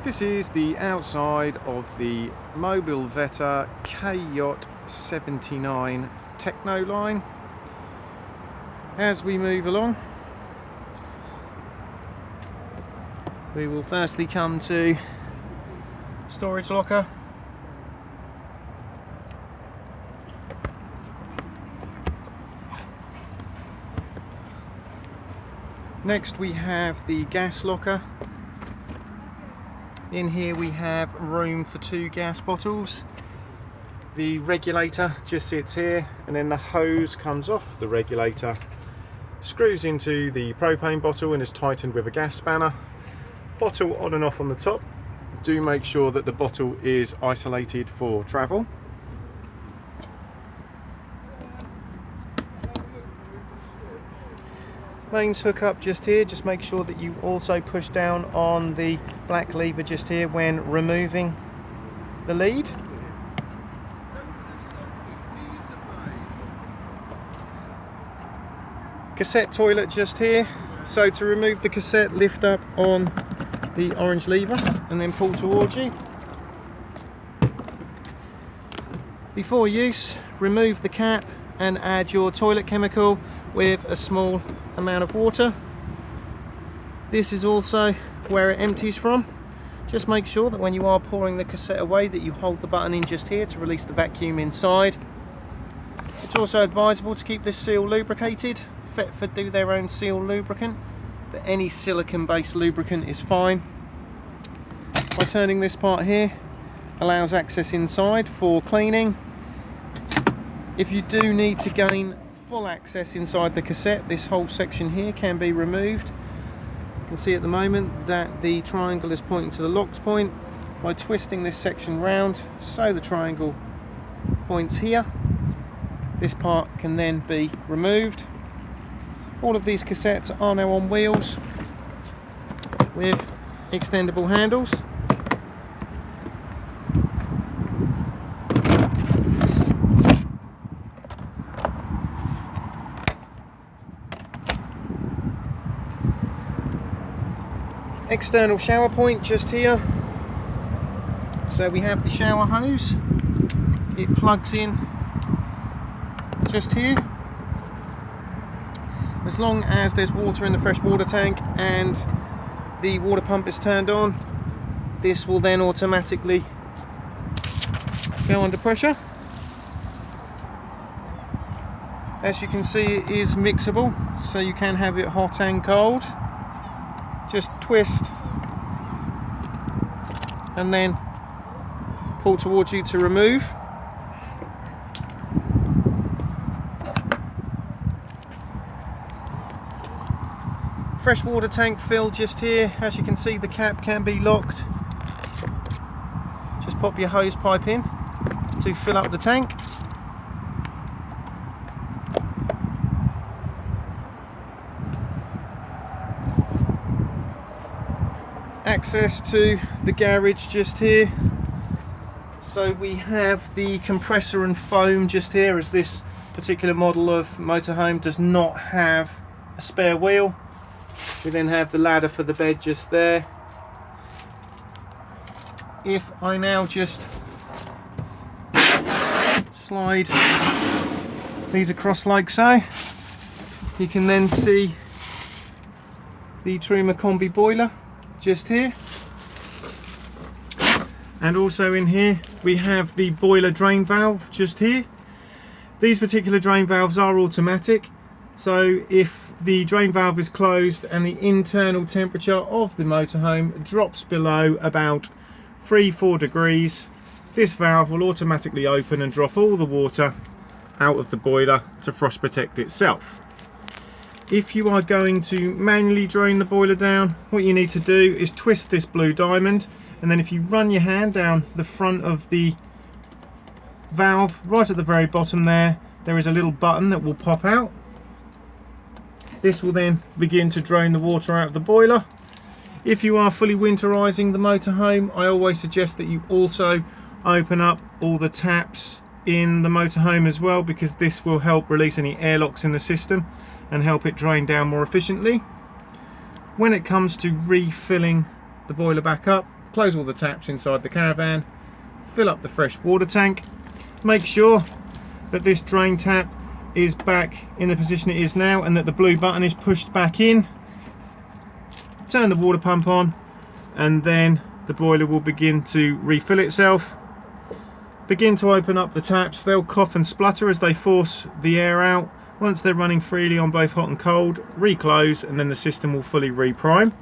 This is the outside of the Mobilvetta K-Yacht 79 Tekno Line. As we move along, we will firstly come to storage locker. Next we have the gas locker. In here we have room for 2 gas bottles. The regulator just sits here, and then the hose comes off the regulator, screws into the propane bottle and is tightened with a gas spanner. Bottle on and off on the top. Do make sure that the bottle is isolated for travel. Mains hook up just here. Just make sure that you also push down on the black lever just here when removing the lead. Cassette toilet just here. So to remove the cassette, lift up on the orange lever and then pull towards you. Before use, remove the cap and add your toilet chemical with a small amount of water. This is also where it empties from. Just make sure that when you are pouring the cassette away that you hold the button in just here to release the vacuum inside. It's also advisable to keep this seal lubricated. Thetford do their own seal lubricant, but any silicone based lubricant is fine. By turning this part here, allows access inside for cleaning. If you do need to gain full access inside the cassette, this whole section here can be removed. You can see at the moment that the triangle is pointing to the locks point. By twisting this section round so the triangle points here, this part can then be removed. All of these cassettes are now on wheels with extendable handles. External shower point just here. So we have the shower hose. It plugs in just here. As long as there's water in the fresh water tank and the water pump is turned on, this will then automatically go under pressure. As you can see, it is mixable, so you can have it hot and cold. Just twist and then pull towards you to remove. Fresh water tank filled just here. As you can see, the cap can be locked. Just pop your hose pipe in to fill up the tank. Access to the garage just here. So we have the compressor and foam just here, as this particular model of motorhome does not have a spare wheel. We then have the ladder for the bed just there. If I now just slide these across like so, you can then see the Truma combi boiler just here. And also in here we have the boiler drain valve just here. These particular drain valves are automatic, so if the drain valve is closed and the internal temperature of the motorhome drops below about 3-4 degrees, this valve will automatically open and drop all the water out of the boiler to frost protect itself. If you are going to manually drain the boiler down, what you need to do is twist this blue diamond, and then if you run your hand down the front of the valve, right at the very bottom there is a little button that will pop out. This will then begin to drain the water out of the boiler. If you are fully winterizing the motorhome, I always suggest that you also open up all the taps in the motorhome as well, because this will help release any airlocks in the system and help it drain down more efficiently. When it comes to refilling the boiler back up, close all the taps inside the caravan, fill up the fresh water tank, make sure that this drain tap is back in the position it is now and that the blue button is pushed back in. Turn the water pump on and then the boiler will begin to refill itself. Begin to open up the taps. They'll cough and splutter as they force the air out. Once they're running freely on both hot and cold, reclose and then the system will fully reprime.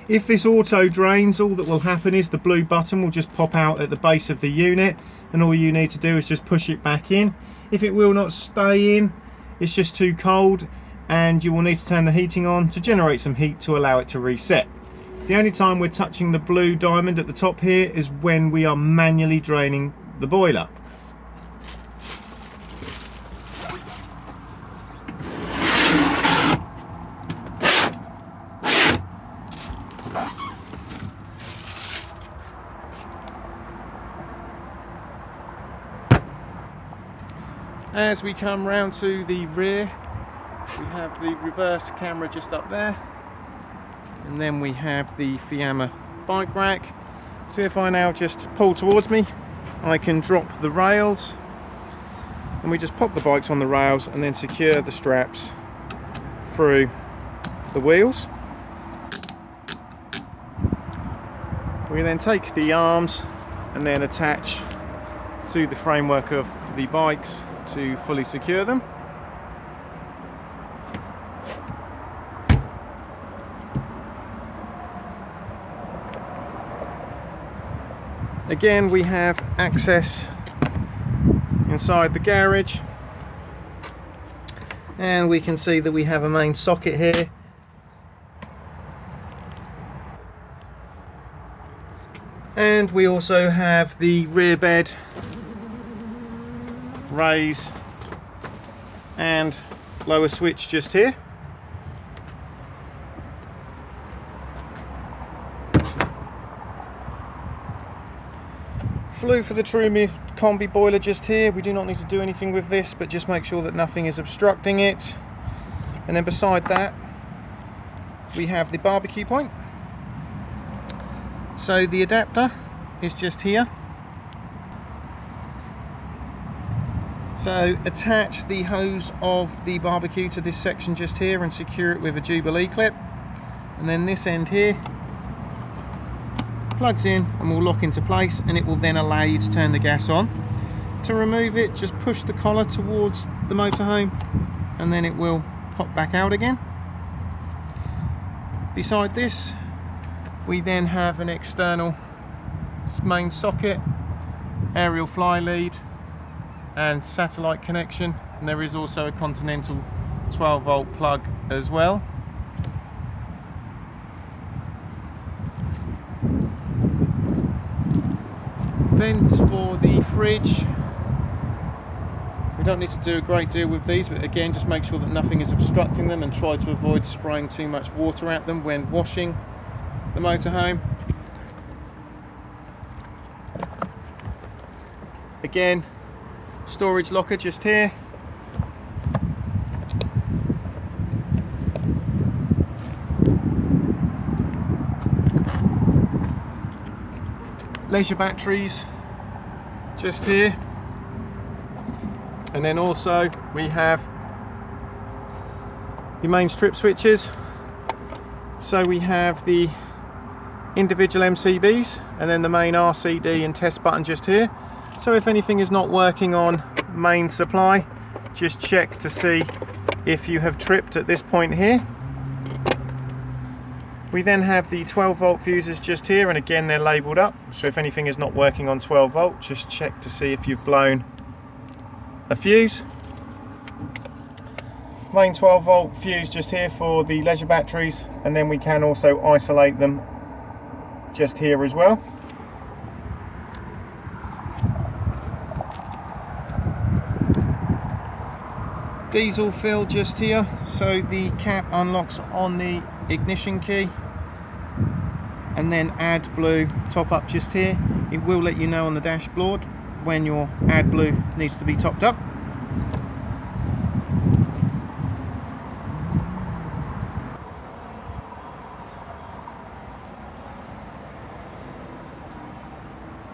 If this auto drains, all that will happen is the blue button will just pop out at the base of the unit and all you need to do is just push it back in. If it will not stay in, it's just too cold and you will need to turn the heating on to generate some heat to allow it to reset. The only time we're touching the blue diamond at the top here is when we are manually draining the boiler. As we come round to the rear, we have the reverse camera just up there, and then we have the Fiamma bike rack. So if I now just pull towards me, I can drop the rails, and we just pop the bikes on the rails and then secure the straps through the wheels. We then take the arms and then attach to the framework of the bikes to fully secure them. Again, we have access inside the garage and we can see that we have a main socket here. And we also have the rear bed raise and lower switch just here. Flue for the Trumi combi boiler just here. We do not need to do anything with this, but just make sure that nothing is obstructing it. And then beside that we have the barbecue point. So the adapter is just here. So attach the hose of the barbecue to this section just here and secure it with a Jubilee clip, and then this end here plugs in and will lock into place, and it will then allow you to turn the gas on. To remove it, just push the collar towards the motorhome and then it will pop back out again. Beside this we then have an external main socket, aerial fly lead and satellite connection, and there is also a Continental 12 volt plug as well. Vents for the fridge. We don't need to do a great deal with these, but again just make sure that nothing is obstructing them and try to avoid spraying too much water at them when washing the motorhome. Again, storage locker just here. Leisure batteries just here, and then also we have the main strip switches. So we have the individual MCBs and then the main RCD and test button just here. So if anything is not working on main supply, just check to see if you have tripped at this point here. We then have the 12 volt fuses just here, and again they're labelled up, so if anything is not working on 12 volt, just check to see if you've blown a fuse. Main 12 volt fuse just here for the leisure batteries, and then we can also isolate them just here as well. Diesel fill just here, so the cap unlocks on the ignition key, and then AdBlue top up just here. It will let you know on the dashboard when your AdBlue needs to be topped up.